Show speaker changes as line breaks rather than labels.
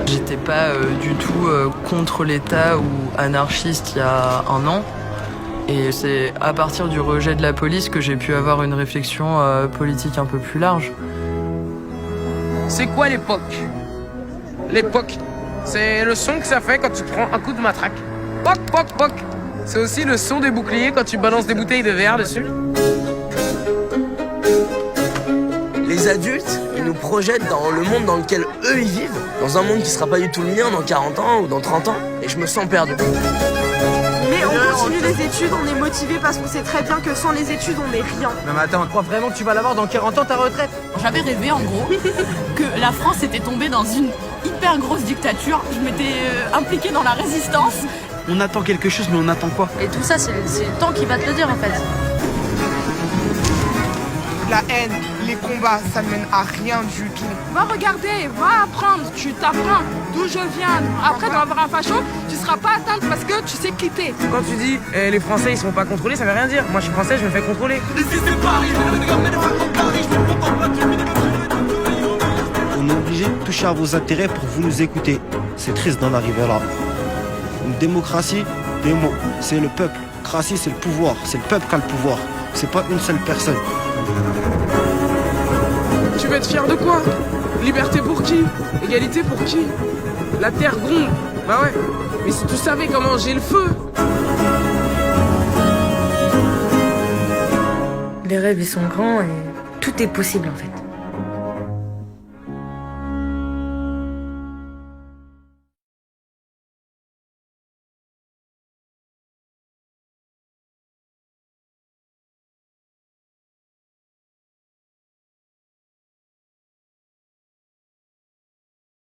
J'étais pas du tout contre l'État ou anarchiste il y a un an. Et c'est à partir du rejet de la police que j'ai pu avoir une réflexion politique un peu plus large.
C'est quoi l'époque? L'époque, c'est le son que ça fait quand tu te prends un coup de matraque. Poc, poc, poc. C'est aussi le son des boucliers quand tu balances des bouteilles de verre dessus.
Les adultes, ils nous projettent dans le monde dans lequel eux ils vivent, dans un monde qui sera pas du tout le mien dans 40 ans ou dans 30 ans, et je me sens perdu.
Mais on continue les études, on est motivé parce qu'on sait très bien que sans les études, on n'est rien.
Non mais attends, tu crois vraiment que tu vas l'avoir dans 40 ans ta retraite?
J'avais rêvé en gros que la France était tombée dans une hyper grosse dictature. Je m'étais impliquée dans la résistance.
On attend quelque chose, mais on attend quoi?
Et tout ça, c'est le temps qui va te le dire en fait.
La haine, les combats, ça ne mène à rien du tout.
Va regarder, va apprendre, tu t'apprends d'où je viens. Après, dans avoir un facho, tu seras pas atteinte parce que tu sais quitter.
Quand tu dis les Français ils sont pas contrôlés, ça veut rien dire. Moi je suis français, je me fais contrôler.
On est obligé de toucher à vos intérêts pour vous nous écouter. C'est triste d'en arriver là. Une démocratie, des mots. C'est le peuple. Cratie, c'est le pouvoir. C'est le peuple qui a le pouvoir. C'est pas une seule personne.
Tu veux être fier de quoi? Liberté pour qui? Égalité pour qui? La terre gronde. Bah ouais. Mais si tu savais comment j'ai le feu.
Les rêves ils sont grands et tout est possible en fait.